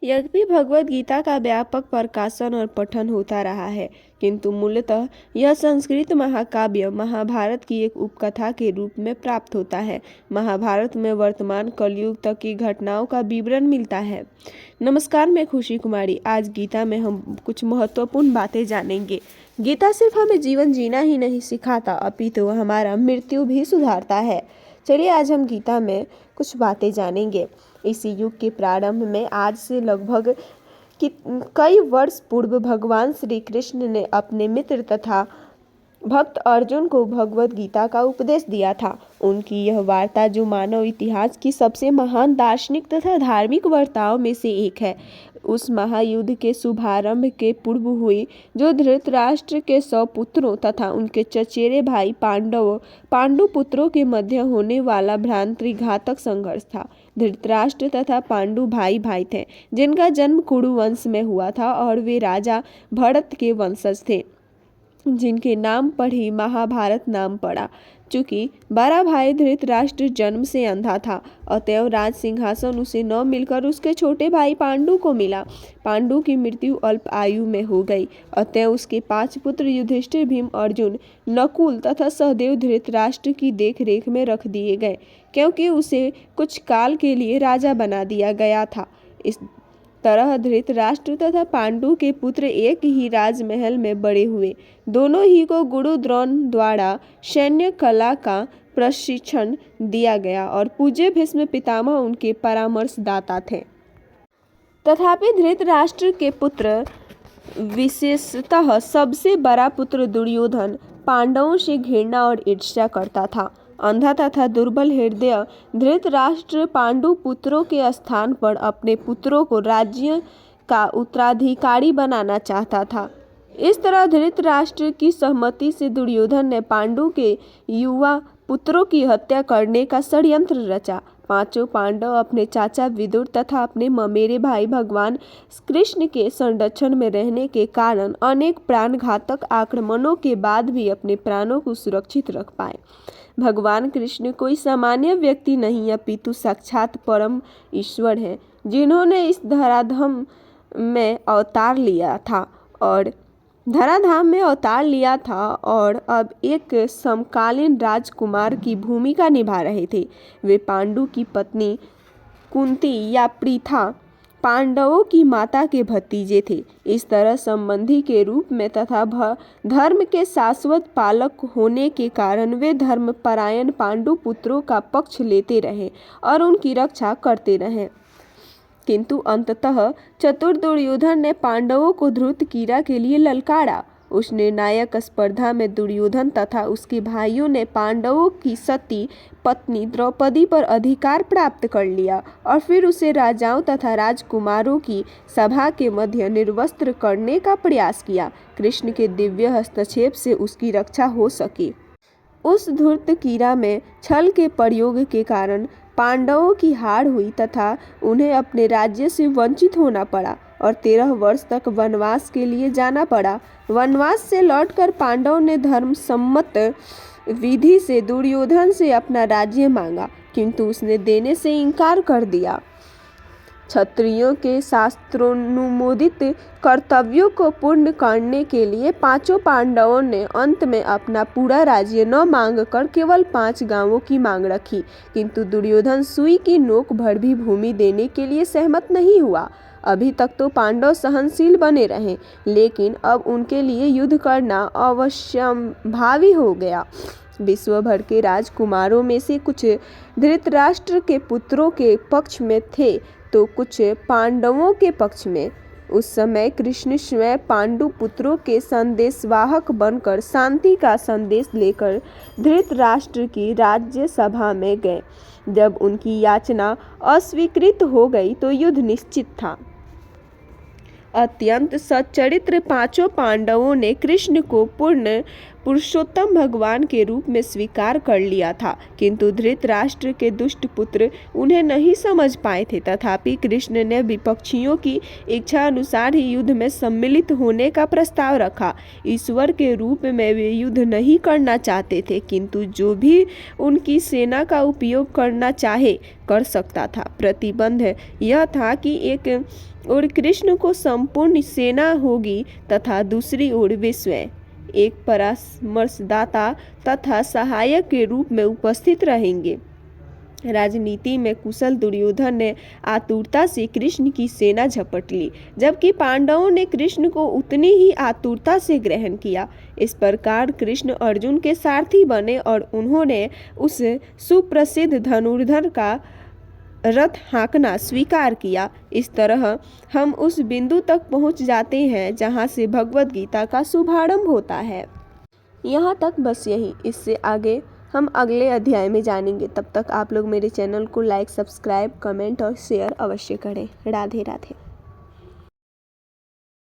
यद्यपि भगवद गीता का व्यापक प्रकाशन और पठन होता रहा है, किंतु मूलतः यह संस्कृत महाकाव्य महाभारत की एक उपकथा के रूप में प्राप्त होता है। महाभारत में वर्तमान कलयुग तक की घटनाओं का विवरण मिलता है। नमस्कार, मैं खुशी कुमारी। आज गीता में हम कुछ महत्वपूर्ण बातें जानेंगे। गीता सिर्फ हमें जीवन जीना ही नहीं सिखाता, अपितु हमारा मृत्यु भी सुधारता है। चलिए आज हम गीता में कुछ बातें जानेंगे। इसी युग के प्रारंभ में आज से लगभग कई वर्ष पूर्व भगवान श्री कृष्ण ने अपने मित्र तथा भक्त अर्जुन को भगवद गीता का उपदेश दिया था। उनकी यह वार्ता जो मानव इतिहास की सबसे महान दार्शनिक तथा धार्मिक वार्ताओं में से एक है, उस महायुद्ध के शुभारंभ के पूर्व हुई, जो धृतराष्ट्र के 100 पुत्रों तथा उनके चचेरे भाई पांडु पुत्रों के मध्य होने वाला भ्रातृघातक संघर्ष था। धृतराष्ट्र तथा पांडु भाई भाई थे, जिनका जन्म कुरु वंश में हुआ था और वे राजा भरत के वंशज थे, जिनके नाम पर ही महाभारत नाम पड़ा। चूंकि बड़ा भाई धृतराष्ट्र जन्म से अंधा था, अतएव राज सिंहासन उसे न मिलकर उसके छोटे भाई पांडु को मिला। पांडु की मृत्यु अल्प आयु में हो गई, अतएव उसके 5 पुत्र युधिष्ठिर, भीम, अर्जुन, नकुल तथा सहदेव धृतराष्ट्र की देखरेख में रख दिए गए, क्योंकि उसे कुछ काल के लिए राजा बना दिया गया था। इस तरह धृतराष्ट्र तथा पांडु के पुत्र एक ही राजमहल में बड़े हुए। दोनों ही को गुरु द्रोण द्वारा सैन्य कला का प्रशिक्षण दिया गया और पूज्य भीष्म पितामह उनके परामर्शदाता थे। तथापि धृतराष्ट्र के पुत्र, विशेषतः सबसे बड़ा पुत्र दुर्योधन, पांडवों से घृणा और ईर्ष्या करता था। अंधा तथा दुर्बल हृदय धृतराष्ट्र पांडु पुत्रों के स्थान पर अपने पुत्रों को राज्य का उत्तराधिकारी बनाना चाहता था। इस तरह धृतराष्ट्र की सहमति से दुर्योधन ने पांडु के युवा पुत्रों की हत्या करने का षड्यंत्र रचा। 5 पांडव अपने चाचा विदुर तथा अपने ममेरे भाई भगवान कृष्ण के संरक्षण में रहने के कारण अनेक प्राणघातक आक्रमणों के बाद भी अपने प्राणों को सुरक्षित रख पाए। भगवान कृष्ण कोई सामान्य व्यक्ति नहीं, अपितु साक्षात परम ईश्वर हैं, जिन्होंने इस धराधाम में अवतार लिया था और अब एक समकालीन राजकुमार की भूमिका निभा रहे थे। वे पांडु की पत्नी कुंती या पृथा, पांडवों की माता के भतीजे थे। इस तरह संबंधी के रूप में तथा धर्म के शाश्वत पालक होने के कारण वे धर्मपरायण पांडु पुत्रों का पक्ष लेते रहे और उनकी रक्षा करते रहे। किंतु अंततः चतुर दुर्योधन ने पांडवों को ध्रुत कीड़ा के लिए ललकारा। उस निर्णायक स्पर्धा में दुर्योधन तथा उसके भाइयों ने पांडवों की सती पत्नी द्रौपदी पर अधिकार प्राप्त कर लिया और फिर उसे राजाओं तथा राजकुमारों की सभा के मध्य निर्वस्त्र करने का प्रयास किया। कृष्ण के दिव्य हस्तक्षेप से उसकी रक्षा हो सकी। उस धूर्त कीड़ा में छल के प्रयोग के कारण पांडवों की हार हुई तथा उन्हें अपने राज्य से वंचित होना पड़ा और 13 वर्ष तक वनवास के लिए जाना पड़ा। वनवास से लौटकर पांडवों ने धर्म सम्मत विधि से दुर्योधन से अपना राज्य मांगा, किंतु उसने देने से इनकार कर दिया। क्षत्रियों के शास्त्रोनुमोदित कर्तव्यों को पूर्ण करने के लिए 5 पांडवों ने अंत में अपना पूरा राज्य न मांगकर केवल 5 गांवों की मांग रखी, किंतु दुर्योधन सुई की नोक भर भी भूमि देने के लिए सहमत नहीं हुआ। अभी तक तो पांडव सहनशील बने रहे, लेकिन अब उनके लिए युद्ध करना अवश्यंभावी हो गया। विश्व भर के राजकुमारों में से कुछ धृतराष्ट्र के पुत्रों के पक्ष में थे तो कुछ पांडवों के पक्ष में। उस समय कृष्ण स्वयं पांडु पुत्रों के संदेशवाहक बनकर शांति का संदेश लेकर धृतराष्ट्र की राज्य सभा में गए। जब उनकी याचना अस्वीकृत हो गई तो युद्ध निश्चित था। अत्यंत सच्चरित्र 5 पांडवों ने कृष्ण को पूर्ण पुरुषोत्तम भगवान के रूप में स्वीकार कर लिया था, किंतु धृतराष्ट्र के दुष्ट पुत्र उन्हें नहीं समझ पाए थे। तथापि कृष्ण ने विपक्षियों की इच्छा अनुसार ही युद्ध में सम्मिलित होने का प्रस्ताव रखा। ईश्वर के रूप में वे युद्ध नहीं करना चाहते थे, किंतु जो भी उनकी सेना का उपयोग करना चाहे कर सकता था। प्रतिबंध यह था कि एक ओर कृष्ण को संपूर्ण सेना होगी तथा दूसरी ओर वे स्वयं एक परामर्शदाता तथा सहायक के रूप में उपस्थित रहेंगे। राजनीति में कुशल दुर्योधन ने आतुरता से कृष्ण की सेना झपट ली, जबकि पांडवों ने कृष्ण को उतनी ही आतुरता से ग्रहण किया। इस प्रकार कृष्ण अर्जुन के सारथी बने और उन्होंने उस सुप्रसिद्ध धनुर्धर का रथ हाँकना स्वीकार किया। इस तरह हम उस बिंदु तक पहुंच जाते हैं जहां से भगवद गीता का शुभारंभ होता है। यहाँ तक बस यही, इससे आगे हम अगले अध्याय में जानेंगे। तब तक आप लोग मेरे चैनल को लाइक, सब्सक्राइब, कमेंट और शेयर अवश्य करें। राधे राधे।